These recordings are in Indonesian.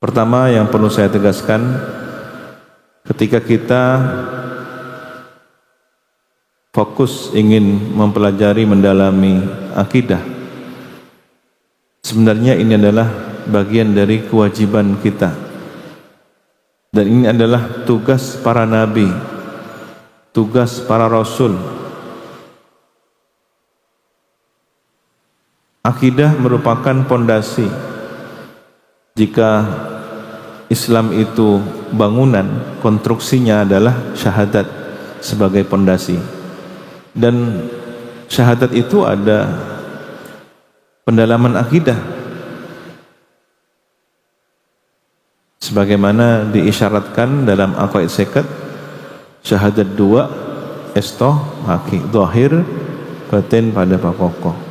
Pertama yang perlu saya tegaskan, ketika kita fokus ingin mempelajari, mendalami akidah, sebenarnya ini adalah bagian dari kewajiban kita, dan ini adalah tugas para nabi, tugas para rasul. Akidah merupakan pondasi. Jika Islam itu bangunan, konstruksinya adalah syahadat sebagai pondasi, dan syahadat itu ada pendalaman akidah sebagaimana diisyaratkan dalam aqaid sikat, syahadat dua esto haki zahir batin pada pokok.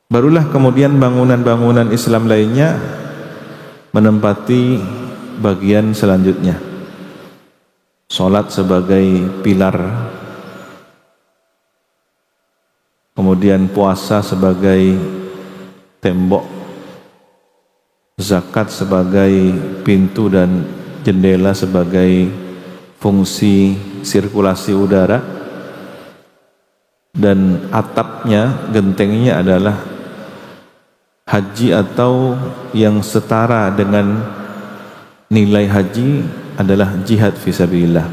Barulah kemudian bangunan-bangunan Islam lainnya menempati bagian selanjutnya. Salat sebagai pilar, kemudian puasa sebagai tembok, zakat sebagai pintu dan jendela sebagai fungsi sirkulasi udara, dan atapnya, gentengnya adalah haji atau yang setara dengan nilai haji adalah jihad fisabilillah.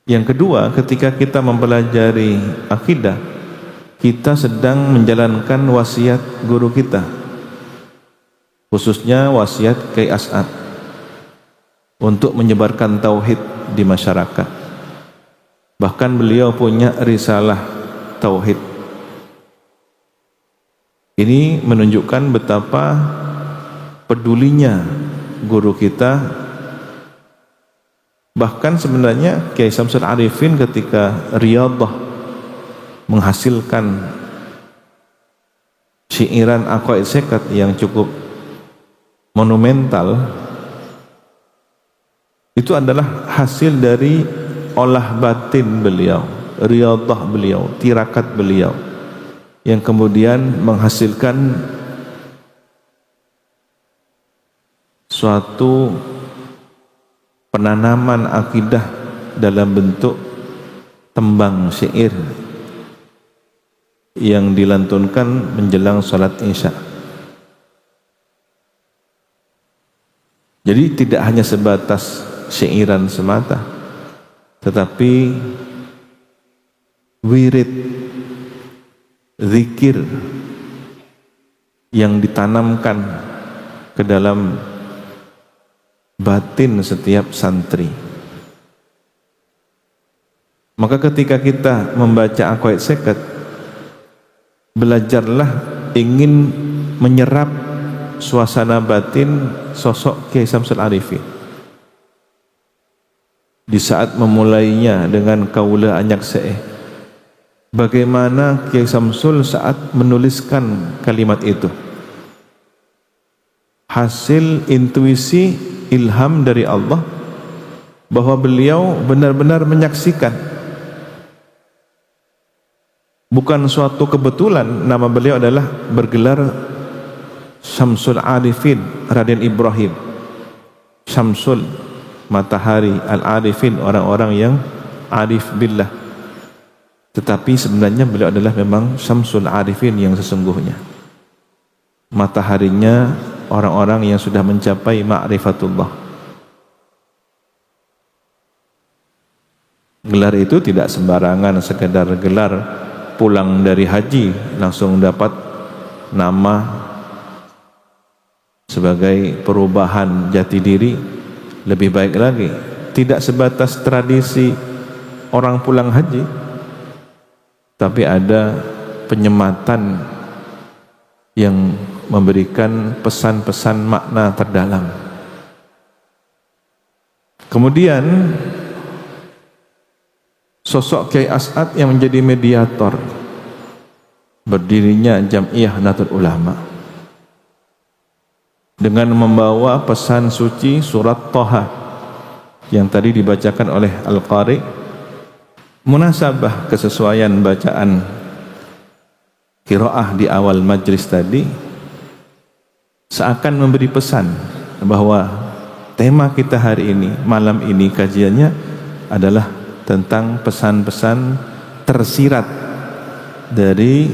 Yang kedua, ketika kita mempelajari akidah, kita sedang menjalankan wasiat guru kita, khususnya wasiat Kiai As'ad, untuk menyebarkan tauhid di masyarakat. Bahkan beliau punya risalah tauhid. Ini menunjukkan betapa pedulinya guru kita. Bahkan sebenarnya Kiai Syamsul Arifin ketika Riyadhah menghasilkan syairan aqaid sikat yang cukup monumental, itu adalah hasil dari olah batin beliau, Riyadhah beliau, tirakat beliau, yang kemudian menghasilkan suatu penanaman akidah dalam bentuk tembang syair yang dilantunkan menjelang salat Isya. Jadi tidak hanya sebatas syairan semata, tetapi wirid, zikir yang ditanamkan ke dalam batin setiap santri. Maka ketika kita membaca aqaid sikat, belajarlah ingin menyerap suasana batin sosok Kiai Syamsul Arifin. Di saat memulainya dengan kaula anyak se'eh, bagaimana Kiai Syamsul saat menuliskan kalimat itu, hasil intuisi, ilham dari Allah, bahwa beliau benar-benar menyaksikan, bukan suatu kebetulan nama beliau adalah bergelar Syamsul Arifin Raden Ibrahim, Syamsul matahari, Al-Arifin orang-orang yang arif billah. Tetapi sebenarnya beliau adalah memang Syamsul Arifin yang sesungguhnya, mataharinya orang-orang yang sudah mencapai ma'rifatullah. Gelar itu tidak sembarangan sekedar gelar pulang dari haji langsung dapat nama sebagai perubahan jati diri. Lebih baik lagi, tidak sebatas tradisi orang pulang haji, tapi ada penyematan yang memberikan pesan-pesan makna terdalam. Kemudian sosok Kiai As'ad yang menjadi mediator berdirinya Jam'iyah Nahdlatul Ulama dengan membawa pesan suci surat Thaha yang tadi dibacakan oleh Al-Qari, munasabah kesesuaian bacaan qiraah di awal majlis tadi seakan memberi pesan bahwa tema kita hari ini, malam ini kajiannya adalah tentang pesan-pesan tersirat dari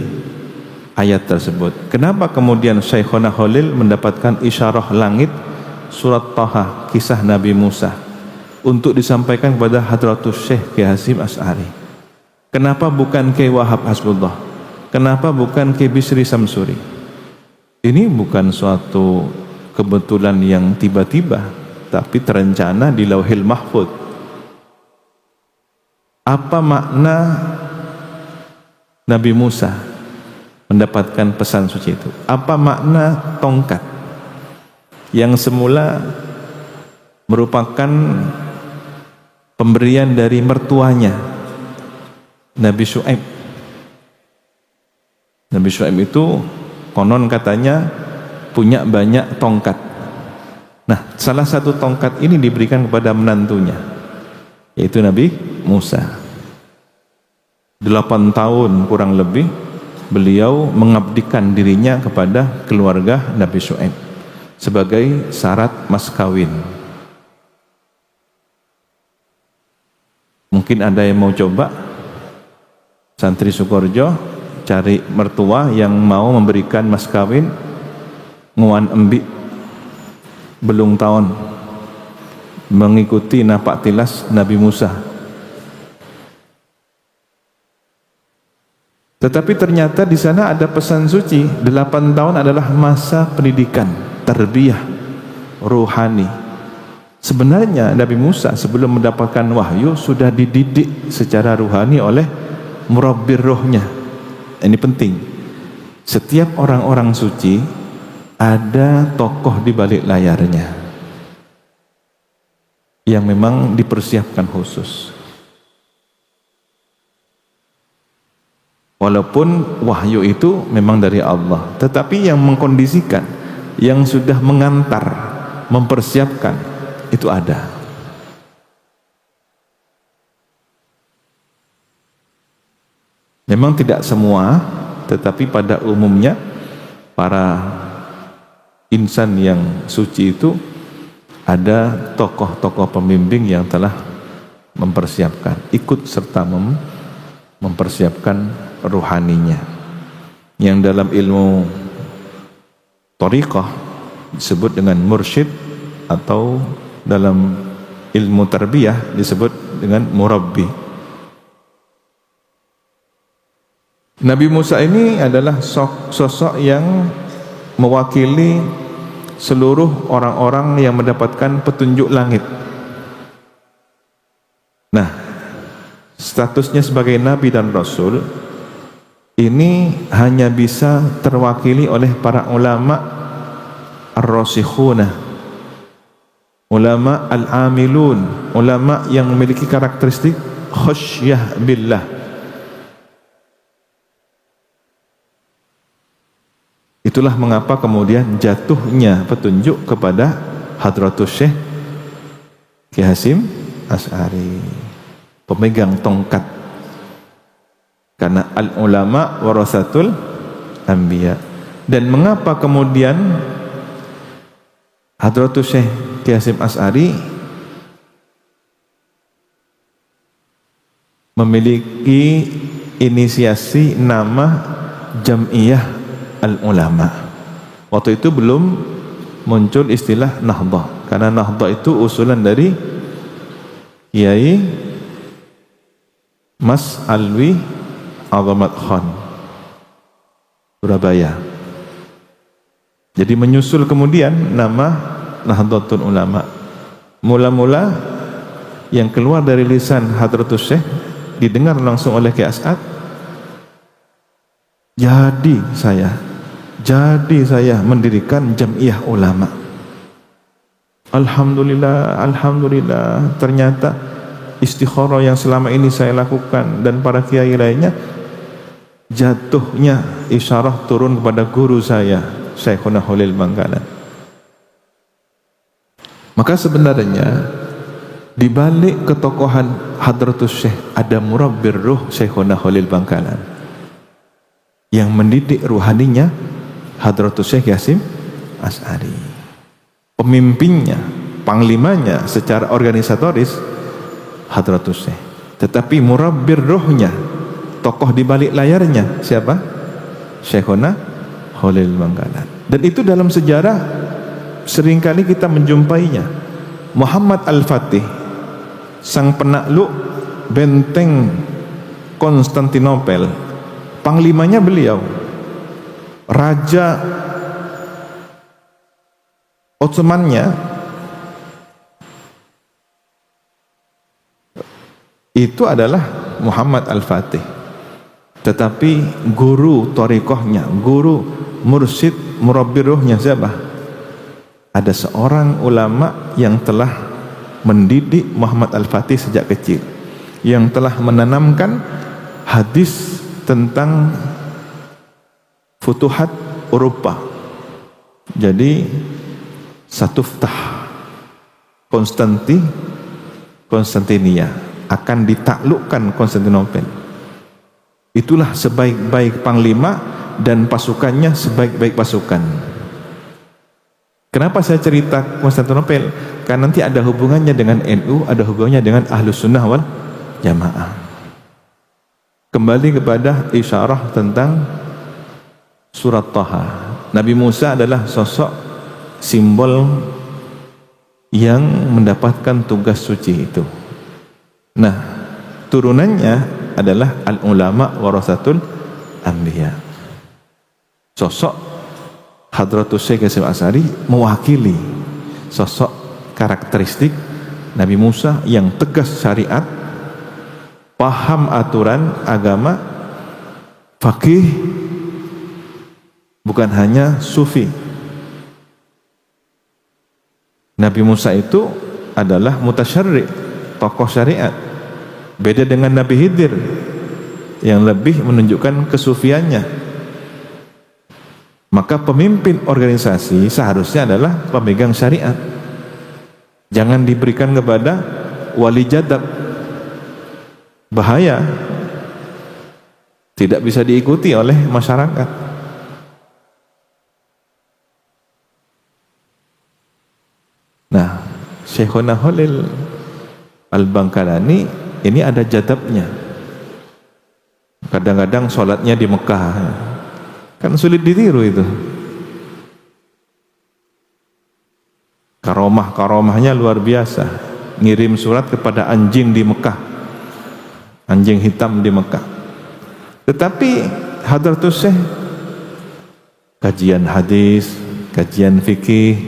ayat tersebut. Kenapa kemudian Syekhona Khalil mendapatkan isyarah langit surat Taha, kisah Nabi Musa, untuk disampaikan kepada Hadratus Syekh Kiai Hasyim Asy'ari? Kenapa bukan Kiai Wahab Hasbullah? Kenapa bukan Kiai Bisri Samsuri? Ini bukan suatu kebetulan yang tiba-tiba, tapi terencana di Lauhil Mahfuz. Apa makna Nabi Musa mendapatkan pesan suci itu? Apa makna tongkat yang semula merupakan pemberian dari mertuanya Nabi Syuaib? Nabi Syuaib itu konon katanya punya banyak tongkat. Nah, salah satu tongkat ini diberikan kepada menantunya, yaitu Nabi Musa. 8 tahun kurang lebih beliau mengabdikan dirinya kepada keluarga Nabi Syuaib sebagai syarat mas kawin. Mungkin ada yang mau coba, santri Sukorejo, cari mertua yang mau memberikan mas kawin nguan embik belum tahun mengikuti napak tilas Nabi Musa. Tetapi ternyata di sana ada pesan suci. 8 tahun adalah masa pendidikan, tarbiyah ruhani. Sebenarnya Nabi Musa sebelum mendapatkan wahyu sudah dididik secara ruhani oleh murabbir rohnya. Ini penting. Setiap orang-orang suci ada tokoh di balik layarnya yang memang dipersiapkan khusus. Walaupun wahyu itu memang dari Allah, tetapi yang mengkondisikan, yang sudah mengantar, mempersiapkan, itu ada. Memang tidak semua, tetapi pada umumnya para insan yang suci itu ada tokoh-tokoh pembimbing yang telah mempersiapkan, ikut serta mempersiapkan ruhaninya, yang dalam ilmu thariqah disebut dengan mursyid, atau dalam ilmu tarbiyah disebut dengan murabbi. Nabi Musa ini adalah sosok yang mewakili seluruh orang-orang yang mendapatkan petunjuk langit. Nah, statusnya sebagai nabi dan rasul ini hanya bisa terwakili oleh para ulama ar-rasikhuna, ulama al-amilun, ulama yang memiliki karakteristik khasyah billah. Itulah mengapa kemudian jatuhnya petunjuk kepada Hadratus Syekh Kiai Hasyim Asy'ari, pemegang tongkat. Karena al-ulama warasatul anbiya. Dan mengapa kemudian Hadratus Syekh Kiai Hasyim Asy'ari memiliki inisiasi nama Jam'iyah al-Ulama? Waktu itu belum muncul istilah Nahdhah, karena Nahdhah itu usulan dari Kiai Mas Alwi Azamat Khan Surabaya. Jadi menyusul kemudian nama Nahdlatul Ulama. Mula-mula yang keluar dari lisan Hadratus Syekh didengar langsung oleh Kiai As'ad, jadi saya mendirikan Jam'iyah Ulama. Alhamdulillah, alhamdulillah, ternyata istikharah yang selama ini saya lakukan dan para kiai lainnya, jatuhnya isyarah turun kepada guru saya, Syekhuna Khalil Bangkalan. Maka sebenarnya di balik ketokohan Hadratus Syekh ada murabbir ruh Syekhuna Khalil Bangkalan, yang mendidik ruhaninya Hadratus Syekh Hasyim Asy'ari. Pemimpinnya, panglimanya secara organisatoris Hadratus Syekh. Tetapi murabbir rohnya, tokoh di balik layarnya siapa? Syekhona Khalil Bangkalan. Dan itu dalam sejarah seringkali kita menjumpainya. Muhammad Al-Fatih, sang penakluk benteng Konstantinopel, panglimanya beliau. Raja Ottomannya itu adalah Muhammad Al-Fatih. Tetapi guru thariqahnya, guru mursyid murabbir ruhnya siapa? Ada seorang ulama yang telah mendidik Muhammad Al-Fatih sejak kecil, yang telah menanamkan hadis tentang futuhat Eropa. Jadi Satuftah Konstantinia akan ditaklukkan Konstantinopel. Itulah sebaik-baik panglima dan pasukannya sebaik-baik pasukan. Kenapa saya cerita Konstantinopel? Karena nanti ada hubungannya dengan NU, ada hubungannya dengan Ahlus Sunnah wal Jamaah. Kembali kepada isyarah tentang surat Thaha. Nabi Musa adalah sosok simbol yang mendapatkan tugas suci itu. Nah, turunannya adalah al-ulama warasatul anbiya. Sosok Hadratus Syekh Hasyim Asy'ari mewakili sosok karakteristik Nabi Musa yang tegas syariat, paham aturan agama, faqih, bukan hanya sufi. Nabi Musa itu adalah mutasyarri', tokoh syariat. Beda dengan Nabi Khidir yang lebih menunjukkan kesufiannya. Maka pemimpin organisasi seharusnya adalah pemegang syariat. Jangan diberikan kepada wali jadab. Bahaya. Tidak bisa diikuti oleh masyarakat. Nah, Syekhona Khalil Al-Bangkalani ini ada jadabnya. Kadang-kadang sholatnya di Mekah, kan sulit ditiru itu. Karomahnya luar biasa. Ngirim surat kepada anjing di Mekah, anjing hitam di Mekah. Tetapi Hadratus Syekh kajian hadis, kajian fikih,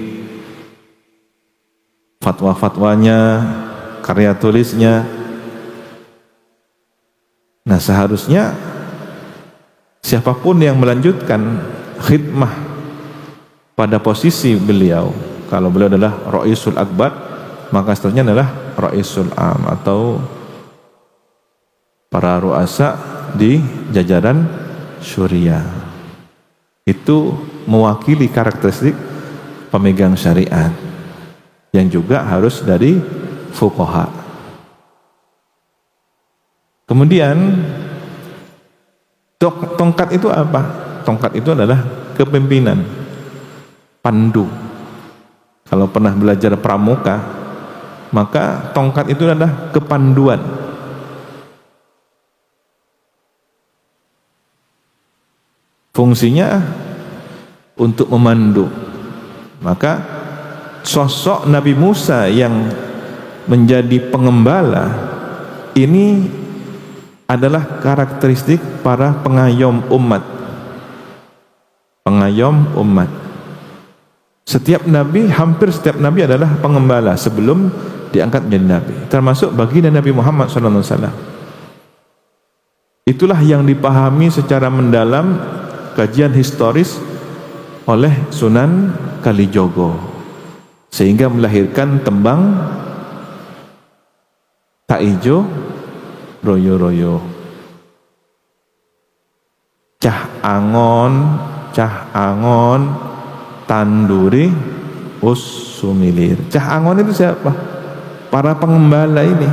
fatwa-fatwanya, karya tulisnya. Nah, seharusnya siapapun yang melanjutkan khidmah pada posisi beliau, kalau beliau adalah Ra'isul Akbar, maka seterusnya adalah Ra'isul Am atau para ru'asa di jajaran syuriah. Itu mewakili karakteristik pemegang syariat yang juga harus dari fuqaha. Kemudian tongkat itu apa? Tongkat itu adalah kepemimpinan, pandu. Kalau pernah belajar pramuka, maka tongkat itu adalah kepanduan. Fungsinya untuk memandu. Maka sosok Nabi Musa yang menjadi pengembala ini adalah karakteristik para pengayom umat. Pengayom umat. Hampir setiap nabi adalah pengembala sebelum diangkat menjadi nabi. Termasuk baginda Nabi Muhammad SAW. Itulah yang dipahami secara mendalam kajian historis oleh Sunan Kalijogo, sehingga melahirkan tembang tak ijo royo-royo, cah angon tanduri sumilir. Cah angon itu siapa? Para pengembala ini,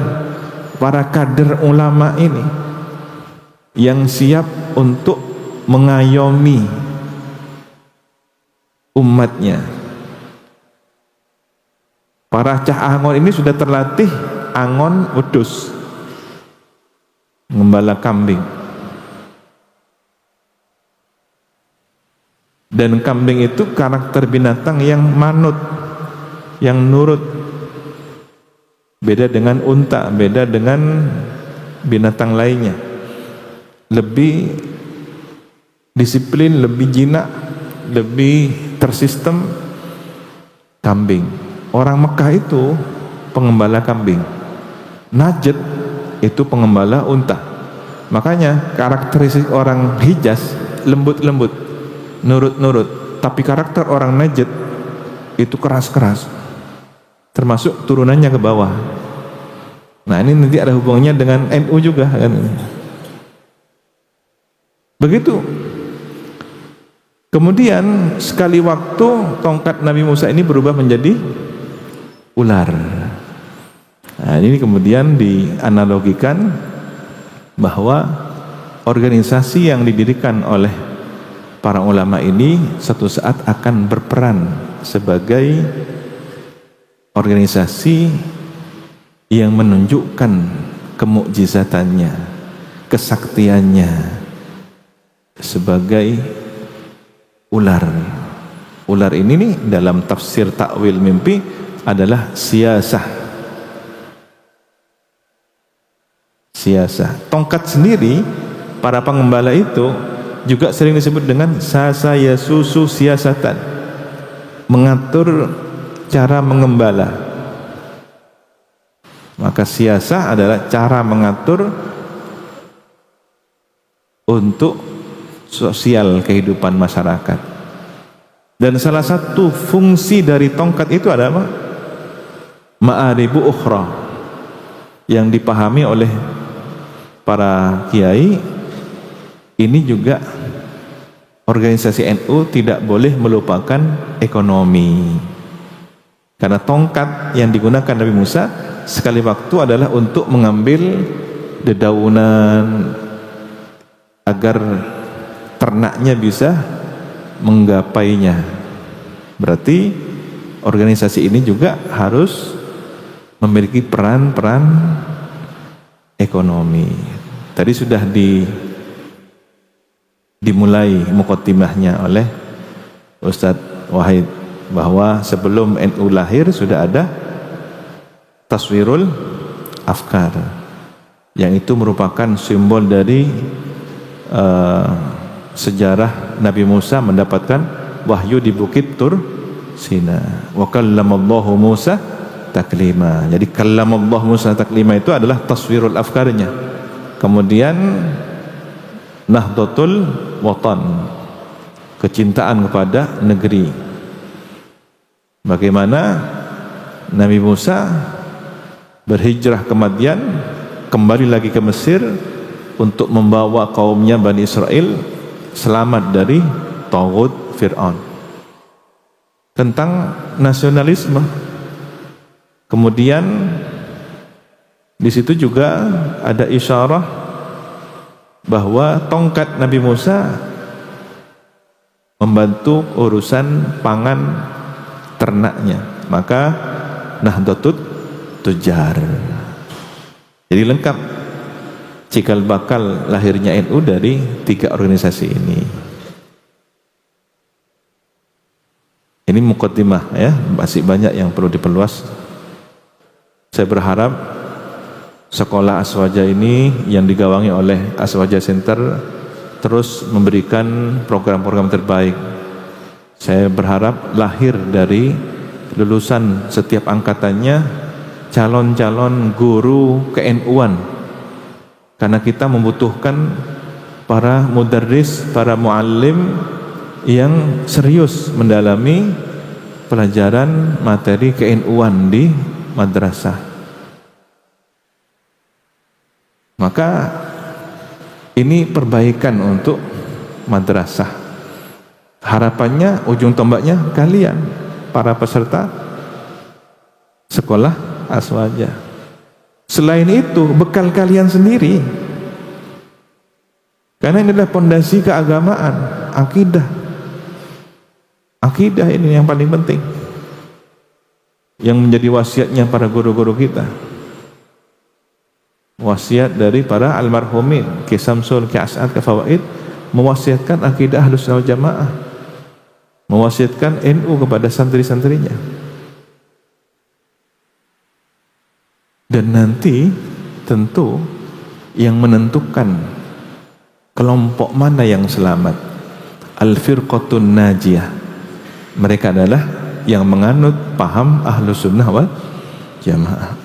para kader ulama ini yang siap untuk mengayomi umatnya. Para cah angon ini sudah terlatih angon wedhus, ngembala kambing. Dan kambing itu karakter binatang yang manut, yang nurut. Beda dengan unta, beda dengan binatang lainnya. Lebih disiplin, lebih jinak, lebih tersistem kambing. Orang Mekah itu pengembala kambing, Najd itu pengembala unta. Makanya karakteristik orang Hijaz lembut-lembut, nurut-nurut, tapi karakter orang Najd itu keras-keras, termasuk turunannya ke bawah. Nah, ini nanti ada hubungannya dengan NU juga kan. Begitu. Kemudian sekali waktu tongkat Nabi Musa ini berubah menjadi ular. Nah, ini kemudian dianalogikan bahwa organisasi yang didirikan oleh para ulama ini suatu saat akan berperan sebagai organisasi yang menunjukkan kemukjizatannya, kesaktiannya sebagai ular. Ular ini nih dalam tafsir takwil mimpi adalah siasah. Siasah. Tongkat sendiri para pengembala itu juga sering disebut dengan sasa yasusu siasatan, mengatur cara mengembala. Maka siasah adalah cara mengatur untuk sosial kehidupan masyarakat. Dan salah satu fungsi dari tongkat itu adalah apa? Ma'aribu ukhra, yang dipahami oleh para kiai. Ini juga organisasi NU tidak boleh melupakan ekonomi, karena tongkat yang digunakan Nabi Musa sekali waktu adalah untuk mengambil dedaunan agar ternaknya bisa menggapainya. Berarti organisasi ini juga harus memiliki peran-peran ekonomi. Tadi sudah dimulai muqaddimahnya oleh Ustadz Wahid bahwa sebelum NU lahir sudah ada taswirul afkar, yang itu merupakan simbol dari sejarah Nabi Musa mendapatkan wahyu di Bukit Tur Sina. Wa kallamallahu Musa taklima. Jadi kallamallahu Musa taklima itu adalah taswirul afkarnya. Kemudian nahdlatul watan, kecintaan kepada negeri. Bagaimana Nabi Musa berhijrah ke Madian, kembali lagi ke Mesir untuk membawa kaumnya Bani Israel selamat dari taghut Fir'aun. Tentang nasionalisme. Kemudian di situ juga ada isyarah bahwa tongkat Nabi Musa membantu urusan pangan ternaknya. Maka nahdlatut tujar. Jadi lengkap cikal bakal lahirnya NU dari tiga organisasi ini. Ini muqaddimah ya, masih banyak yang perlu diperluas. Saya berharap sekolah Aswaja ini yang digawangi oleh Aswaja Center terus memberikan program-program terbaik. Saya berharap lahir dari lulusan setiap angkatannya calon-calon guru ke-NU-an, karena kita membutuhkan para mudarris, para muallim yang serius mendalami pelajaran materi ke-NU-an di madrasah. Maka ini perbaikan untuk madrasah. Harapannya ujung tombaknya kalian para peserta sekolah Aswaja. Selain itu bekal kalian sendiri. Karena ini adalah pondasi keagamaan, akidah. Akidah ini yang paling penting, yang menjadi wasiatnya para guru-guru kita, wasiat dari para almarhumin Ki Samsul, Ki As'ad, Ki Fawaid, mewasiatkan akidah Ahlussunnah wal Jamaah, mewasiatkan NU kepada santri-santrinya. Dan nanti tentu yang menentukan kelompok mana yang selamat, al-firqatun najiyah, mereka adalah yang menganut paham Ahlussunnah wal Jamaah.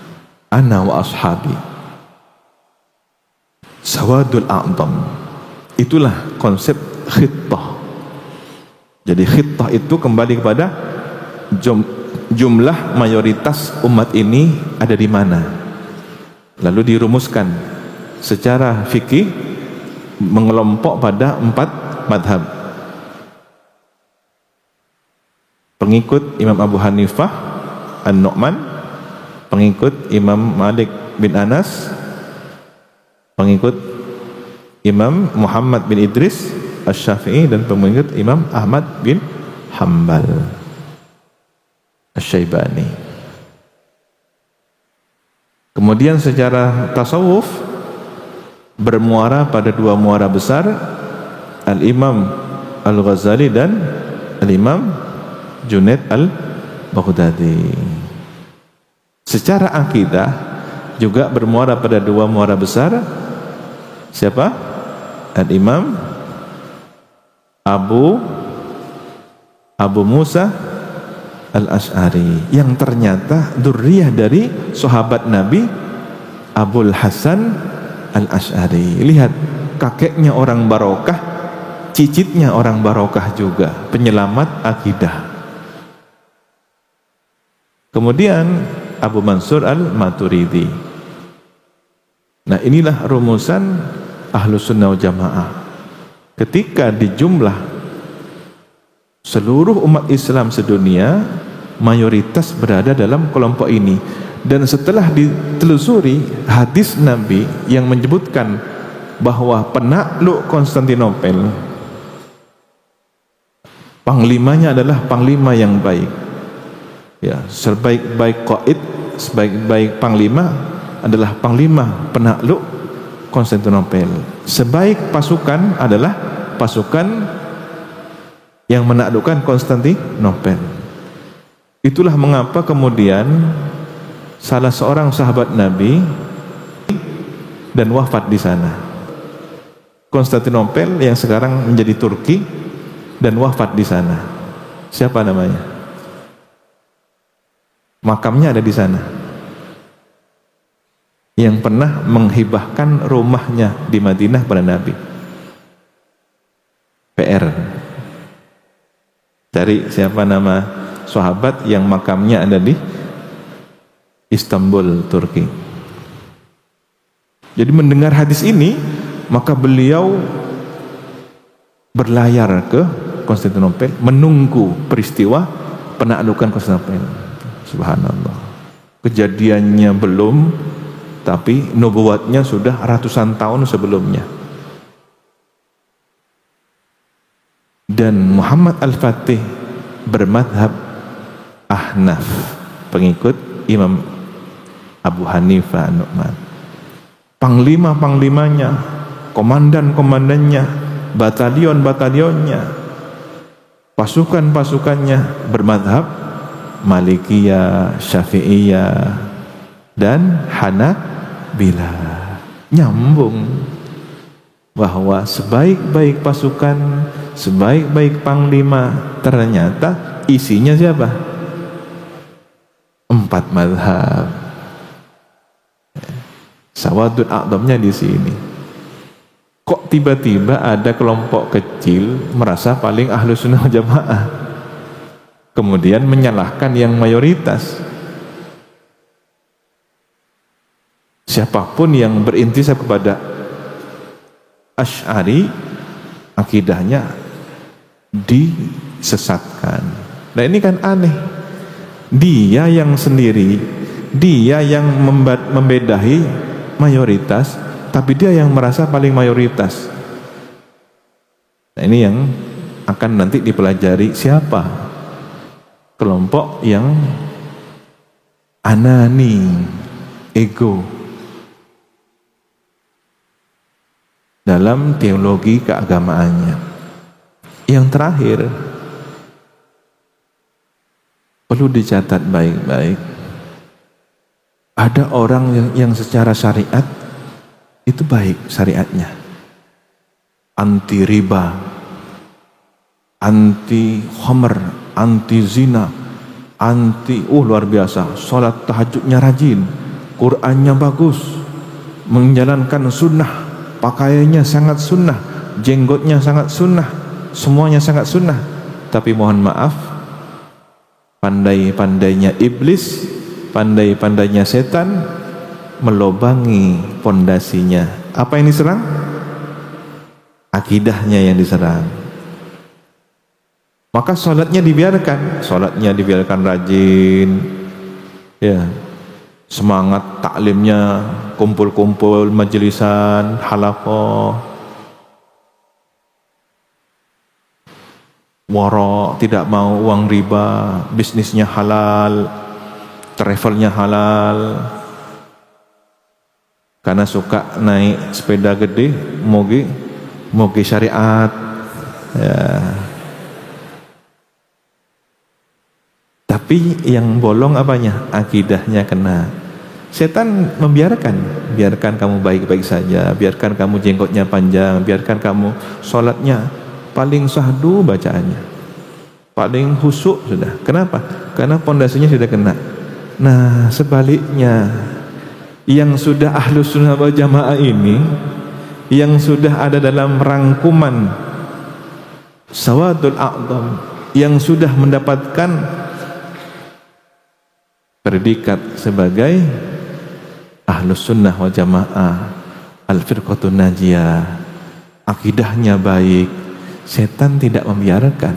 Ana wa ashabi sawadul a'dham, itulah konsep khittah. Jadi khittah itu kembali kepada jumlah mayoritas umat ini ada di mana, lalu dirumuskan secara fikih mengelompok pada 4 madhab. Pengikut Imam Abu Hanifah An-Nu'man, pengikut Imam Malik bin Anas, pengikut Imam Muhammad bin Idris Asy-Syafi'i, dan pengikut Imam Ahmad bin Hanbal Asy-Syaibani. Kemudian secara tasawuf bermuara pada 2 muara besar, Al-Imam Al-Ghazali dan Al-Imam Junaid Al-Baghdadi. Secara akidah juga bermuara pada 2 muara besar. Siapa? Al-Imam Abu Musa Al-Asy'ari, yang ternyata dzurriyyah dari sahabat Nabi Abul Hasan Al-Asy'ari. Lihat, kakeknya orang barokah, cicitnya orang barokah juga, penyelamat akidah. Kemudian Abu Mansur Al-Maturidi. Nah, inilah rumusan Ahlussunnah wal Jamaah. Ketika dijumlah seluruh umat Islam sedunia, mayoritas berada dalam kelompok ini. Dan setelah ditelusuri hadis Nabi yang menyebutkan bahwa penakluk Konstantinopel, panglimanya adalah panglima yang baik. Ya, sebaik-baik qaid, sebaik-baik panglima adalah panglima penakluk Konstantinopel. Sebaik pasukan adalah pasukan yang menaklukkan Konstantinopel. Itulah mengapa kemudian salah seorang sahabat Nabi dan wafat di sana. Konstantinopel yang sekarang menjadi Turki, dan wafat di sana. Siapa namanya? Makamnya ada di sana. Yang pernah menghibahkan rumahnya di Madinah pada Nabi. PR. Cari siapa nama sahabat yang makamnya ada di Istanbul, Turki. Jadi mendengar hadis ini, maka beliau berlayar ke Konstantinopel menunggu peristiwa penaklukan Konstantinopel. Subhanallah. Kejadiannya belum, tapi nubuatnya sudah ratusan tahun sebelumnya. Dan Muhammad Al-Fatih bermadhab Ahnaf, pengikut Imam Abu Hanifah An-Nu'man. Panglima-panglimanya, komandan-komandannya, batalion-batalionnya, pasukan-pasukannya bermadhab Malikiyah, Syafi'iyah, dan Hanabilah. Nyambung bahwa sebaik-baik pasukan, sebaik-baik panglima, ternyata isinya siapa? 4 mazhab. Sawadul a'dhamnya di sini. Kok tiba-tiba ada kelompok kecil merasa paling Ahlussunnah wal Jamaah, kemudian menyalahkan yang mayoritas? Siapapun yang berintisab kepada Asy'ari, akidahnya disesatkan. Nah, ini kan aneh. Dia yang sendiri, dia yang membedahi mayoritas, tapi dia yang merasa paling mayoritas. Nah, ini yang akan nanti dipelajari siapa kelompok yang anani, ego dalam teologi keagamaannya. Yang terakhir perlu dicatat baik-baik, ada orang yang secara syariat itu baik syariatnya, anti riba, anti khamr, anti zina, anti luar biasa, sholat tahajudnya rajin, Qur'annya bagus, menjalankan sunnah, pakaiannya sangat sunnah, jenggotnya sangat sunnah, semuanya sangat sunnah. Tapi mohon maaf, pandai-pandainya iblis, pandai-pandainya setan melobangi pondasinya. Apa yang diserang? Akidahnya yang diserang. Maka sholatnya dibiarkan rajin, ya, semangat taklimnya, kumpul-kumpul majelisan, halaqah, wara, tidak mau uang riba, bisnisnya halal, travelnya halal, karena suka naik sepeda gede, moge syariat, ya. Tapi yang bolong apanya? Akidahnya kena. Setan biarkan kamu baik-baik saja, biarkan kamu jenggotnya panjang, biarkan kamu sholatnya paling sahdu bacaannya, paling khusyuk sudah. Kenapa? Karena pondasinya sudah kena. Nah, sebaliknya, yang sudah ahlus sunnah wal jamaah ini, yang sudah ada dalam rangkuman sawadul a'dham, yang sudah mendapatkan predikat sebagai ahlus sunnah wal jamaah, al-firqatun najiyah, akidahnya baik, setan tidak membiarkan.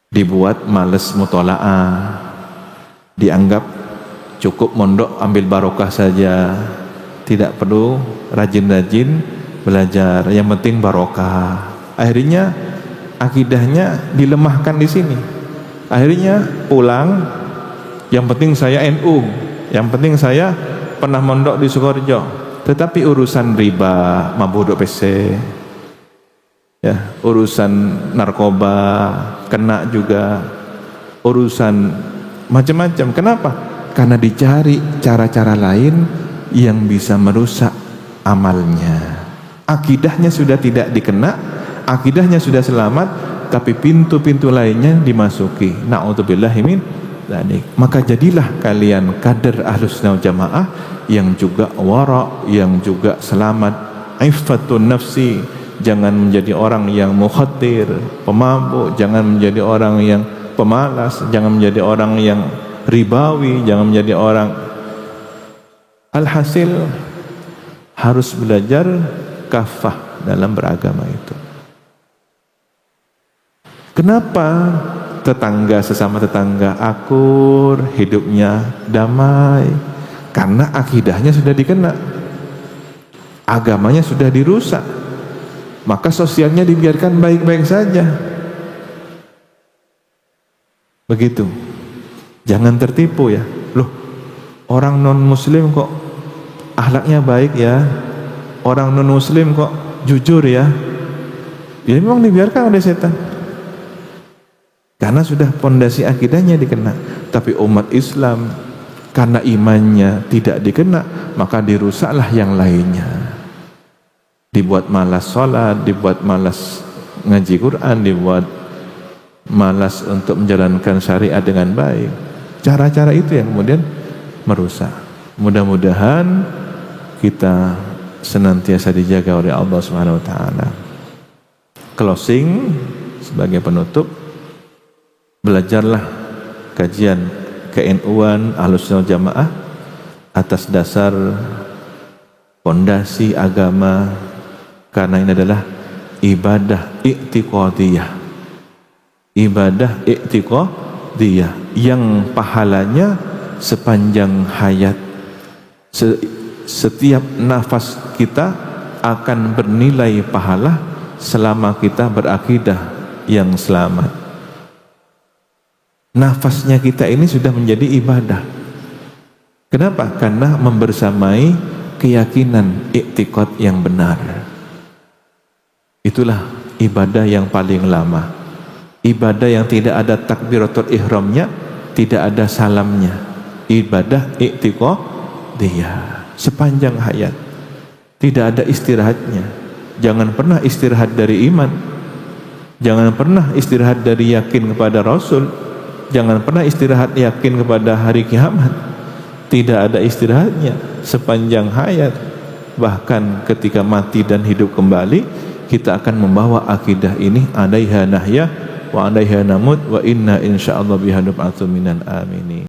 Dibuat males mutola'ah, dianggap cukup mondok ambil barokah saja, tidak perlu rajin-rajin belajar, yang penting barokah. Akhirnya akidahnya dilemahkan di sini. Akhirnya pulang, yang penting saya NU, yang penting saya pernah mondok di Sukoharjo. Tetapi urusan riba, mabuk PC, ya, urusan narkoba kena juga, urusan macam-macam. Kenapa? Karena dicari cara-cara lain yang bisa merusak amalnya. Akidahnya sudah tidak dikena, akidahnya sudah selamat, tapi pintu-pintu lainnya dimasuki. Na'udzubillahi min dzalik. Maka jadilah kalian kader ahlus sunnah jamaah yang juga wara, yang juga selamat, iffatun nafsi. Jangan menjadi orang yang mukhatir, pemabuk, jangan menjadi orang yang pemalas, jangan menjadi orang yang ribawi, jangan menjadi orang. Alhasil harus belajar kafah dalam beragama itu. Kenapa tetangga sesama tetangga akur, hidupnya damai? Karena akidahnya sudah dikena, agamanya sudah dirusak, maka sosialnya dibiarkan baik-baik saja. Begitu. Jangan tertipu ya. Loh, orang non muslim kok akhlaknya baik ya, orang non muslim kok jujur ya. Ya memang dibiarkan oleh setan, karena sudah pondasi akidahnya dikena. Tapi umat Islam karena imannya tidak dikena, maka dirusaklah yang lainnya. Dibuat malas sholat, dibuat malas ngaji Quran, dibuat malas untuk menjalankan syariat dengan baik. Cara-cara itu yang kemudian merusak. Mudah-mudahan kita senantiasa dijaga oleh Allah Subhanahu wa taala. Closing sebagai penutup, belajarlah kajian ke-NU-an Ahlus Sunnah Jamaah atas dasar pondasi agama, karena ini adalah ibadah i'tiqadiyah. Ibadah i'tiqadiyah yang pahalanya sepanjang hayat. Setiap nafas kita akan bernilai pahala selama kita berakidah yang selamat. Nafasnya kita ini sudah menjadi ibadah. Kenapa? Karena membersamai keyakinan i'tiqad yang benar. Itulah ibadah yang paling lama. Ibadah yang tidak ada takbiratul ihramnya, tidak ada salamnya. Ibadah i'tiqadiyah sepanjang hayat. Tidak ada istirahatnya. Jangan pernah istirahat dari iman. Jangan pernah istirahat dari yakin kepada Rasul. Jangan pernah istirahat yakin kepada hari kiamat. Tidak ada istirahatnya sepanjang hayat. Bahkan ketika mati dan hidup kembali, kita akan membawa akidah ini, alaiha nahya wa alaiha namut wa inna insyaallah biha nub'atsu minal aminin.